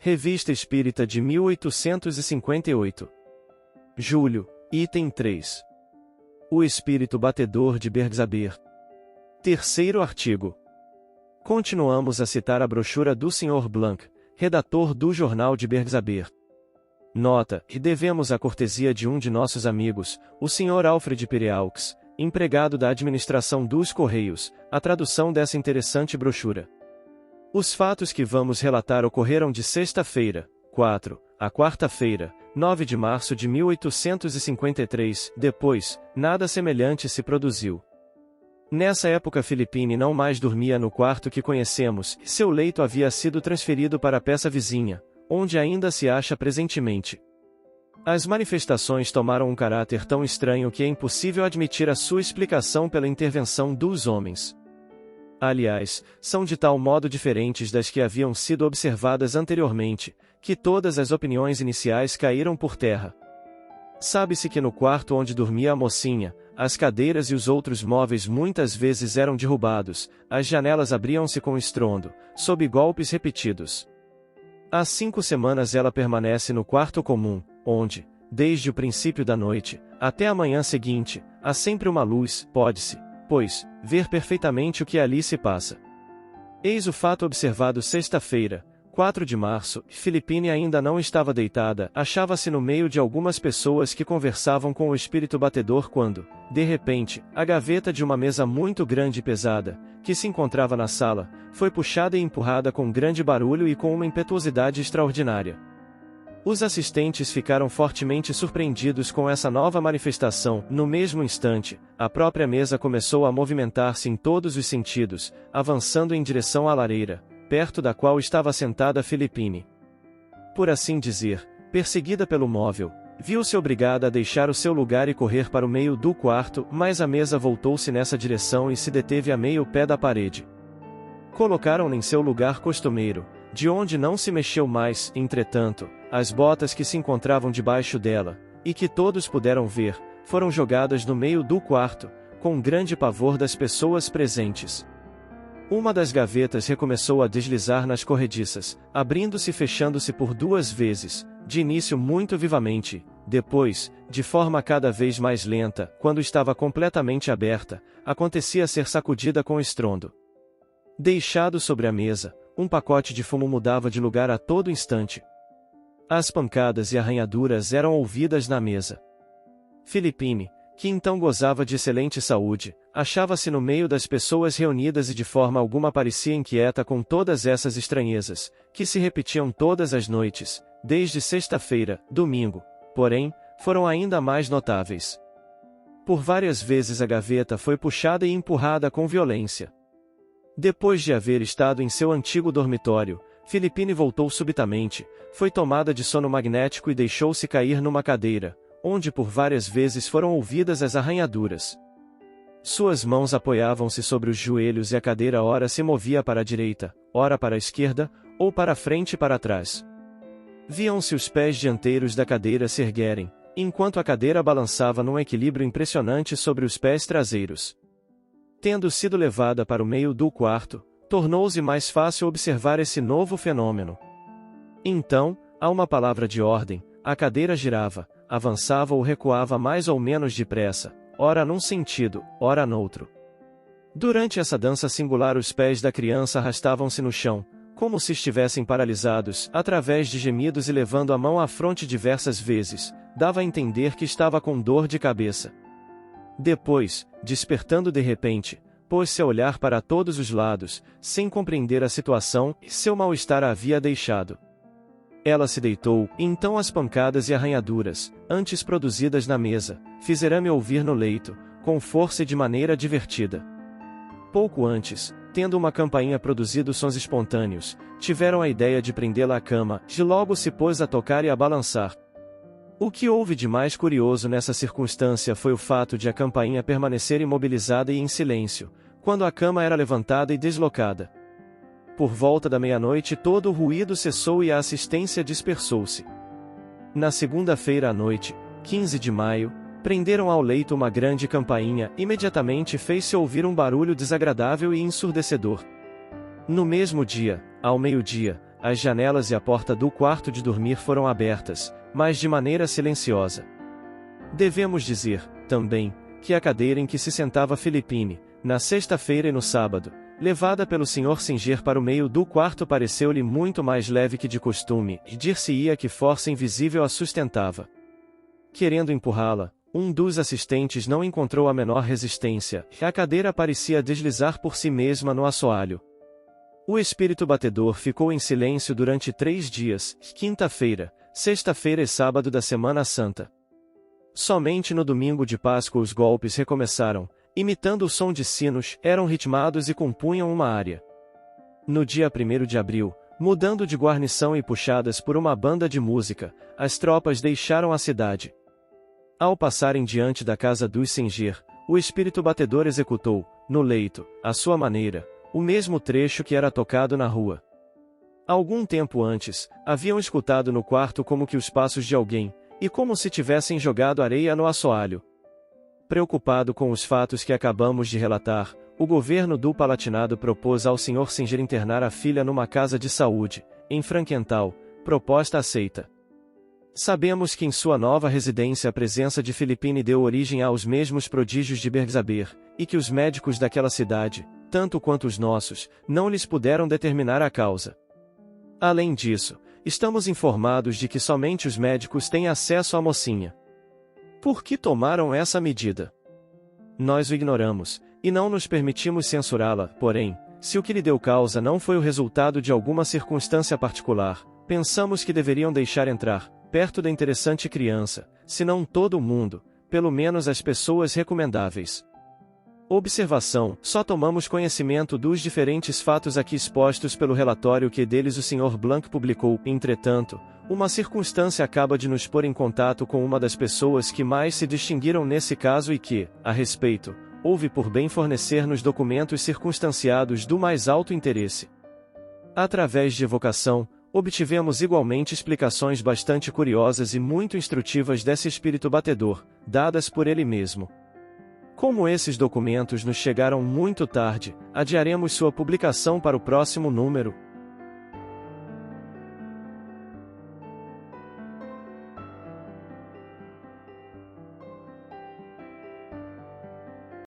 Revista Espírita de 1858. Julho, item 3. O Espírito Batedor de Bergzaber. Terceiro artigo. Continuamos a citar a brochura do Sr. Blanc, redator do Jornal de Bergzaber. Nota, que devemos a cortesia de um de nossos amigos, o Sr. Alfred Pereaux, empregado da administração dos Correios, a tradução dessa interessante brochura. Os fatos que vamos relatar ocorreram de sexta-feira, 4, a quarta-feira, 9 de março de 1853, depois, nada semelhante se produziu. Nessa época Philippine não mais dormia no quarto que conhecemos, seu leito havia sido transferido para a peça vizinha, onde ainda se acha presentemente. As manifestações tomaram um caráter tão estranho que é impossível admitir a sua explicação pela intervenção dos homens. Aliás, são de tal modo diferentes das que haviam sido observadas anteriormente, que todas as opiniões iniciais caíram por terra. Sabe-se que no quarto onde dormia a mocinha, as cadeiras e os outros móveis muitas vezes eram derrubados, as janelas abriam-se com estrondo, sob golpes repetidos. Há 5 semanas ela permanece no quarto comum, onde, desde o princípio da noite, até a manhã seguinte, há sempre uma luz, pode-se, pois, ver perfeitamente o que ali se passa. Eis o fato observado sexta-feira, 4 de março, Philippine ainda não estava deitada, achava-se no meio de algumas pessoas que conversavam com o espírito batedor quando, de repente, a gaveta de uma mesa muito grande e pesada, que se encontrava na sala, foi puxada e empurrada com grande barulho e com uma impetuosidade extraordinária. Os assistentes ficaram fortemente surpreendidos com essa nova manifestação. No mesmo instante, a própria mesa começou a movimentar-se em todos os sentidos, avançando em direção à lareira, perto da qual estava sentada Philippine. Por assim dizer, perseguida pelo móvel, viu-se obrigada a deixar o seu lugar e correr para o meio do quarto, mas a mesa voltou-se nessa direção e se deteve a meio pé da parede. Colocaram-na em seu lugar costumeiro, de onde não se mexeu mais. Entretanto, as botas que se encontravam debaixo dela, e que todos puderam ver, foram jogadas no meio do quarto, com grande pavor das pessoas presentes. Uma das gavetas recomeçou a deslizar nas corrediças, abrindo-se e fechando-se por 2 vezes, de início muito vivamente, depois, de forma cada vez mais lenta. Quando estava completamente aberta, acontecia ser sacudida com estrondo. Deixado sobre a mesa, um pacote de fumo mudava de lugar a todo instante. As pancadas e arranhaduras eram ouvidas na mesa. Philippine, que então gozava de excelente saúde, achava-se no meio das pessoas reunidas e de forma alguma parecia inquieta com todas essas estranhezas, que se repetiam todas as noites, desde sexta-feira. Domingo, porém, foram ainda mais notáveis. Por várias vezes a gaveta foi puxada e empurrada com violência. Depois de haver estado em seu antigo dormitório, Philippine voltou subitamente, foi tomada de sono magnético e deixou-se cair numa cadeira, onde por várias vezes foram ouvidas as arranhaduras. Suas mãos apoiavam-se sobre os joelhos e a cadeira ora se movia para a direita, ora para a esquerda, ou para a frente e para trás. Viam-se os pés dianteiros da cadeira se erguerem, enquanto a cadeira balançava num equilíbrio impressionante sobre os pés traseiros. Tendo sido levada para o meio do quarto, tornou-se mais fácil observar esse novo fenômeno. Então, a uma palavra de ordem, a cadeira girava, avançava ou recuava mais ou menos depressa, ora num sentido, ora noutro. Durante essa dança singular os pés da criança arrastavam-se no chão, como se estivessem paralisados, através de gemidos e levando a mão à fronte diversas vezes, dava a entender que estava com dor de cabeça. Depois, despertando de repente, pôs-se a olhar para todos os lados, sem compreender a situação, e seu mal-estar a havia deixado. Ela se deitou, e então as pancadas e arranhaduras, antes produzidas na mesa, fizeram-me ouvir no leito, com força e de maneira divertida. Pouco antes, tendo uma campainha produzido sons espontâneos, tiveram a ideia de prendê-la à cama, e logo se pôs a tocar e a balançar. O que houve de mais curioso nessa circunstância foi o fato de a campainha permanecer imobilizada e em silêncio, quando a cama era levantada e deslocada. Por volta da meia-noite todo o ruído cessou e a assistência dispersou-se. Na segunda-feira à noite, 15 de maio, prenderam ao leito uma grande campainha. Imediatamente fez-se ouvir um barulho desagradável e ensurdecedor. No mesmo dia, ao meio-dia, as janelas e a porta do quarto de dormir foram abertas, mas de maneira silenciosa. Devemos dizer, também, que a cadeira em que se sentava Philippine, na sexta-feira e no sábado, levada pelo Sr. Singer para o meio do quarto, pareceu-lhe muito mais leve que de costume, e dir-se-ia que força invisível a sustentava. Querendo empurrá-la, um dos assistentes não encontrou a menor resistência, e a cadeira parecia deslizar por si mesma no assoalho. O espírito batedor ficou em silêncio durante 3 dias, quinta-feira, sexta-feira e sábado da Semana Santa. Somente no domingo de Páscoa os golpes recomeçaram, imitando o som de sinos, eram ritmados e compunham uma área. No dia 1º de abril, mudando de guarnição e puxadas por uma banda de música, as tropas deixaram a cidade. Ao passarem diante da casa dos Singer, o espírito batedor executou, no leito, à sua maneira, o mesmo trecho que era tocado na rua. Algum tempo antes, haviam escutado no quarto como que os passos de alguém, e como se tivessem jogado areia no assoalho. Preocupado com os fatos que acabamos de relatar, o governo do Palatinado propôs ao Sr. Singer internar a filha numa casa de saúde, em Frankenthal, proposta aceita. Sabemos que em sua nova residência a presença de Philippine deu origem aos mesmos prodígios de Bergzabir, e que os médicos daquela cidade, tanto quanto os nossos, não lhes puderam determinar a causa. Além disso, estamos informados de que somente os médicos têm acesso à mocinha. Por que tomaram essa medida? Nós o ignoramos, e não nos permitimos censurá-la, porém, se o que lhe deu causa não foi o resultado de alguma circunstância particular, pensamos que deveriam deixar entrar, perto da interessante criança, se não todo o mundo, pelo menos as pessoas recomendáveis. Observação: só tomamos conhecimento dos diferentes fatos aqui expostos pelo relatório que deles o Sr. Blanc publicou. Entretanto, uma circunstância acaba de nos pôr em contato com uma das pessoas que mais se distinguiram nesse caso e que, a respeito, houve por bem fornecer-nos documentos circunstanciados do mais alto interesse. Através de evocação, obtivemos igualmente explicações bastante curiosas e muito instrutivas desse espírito batedor, dadas por ele mesmo. Como esses documentos nos chegaram muito tarde, adiaremos sua publicação para o próximo número.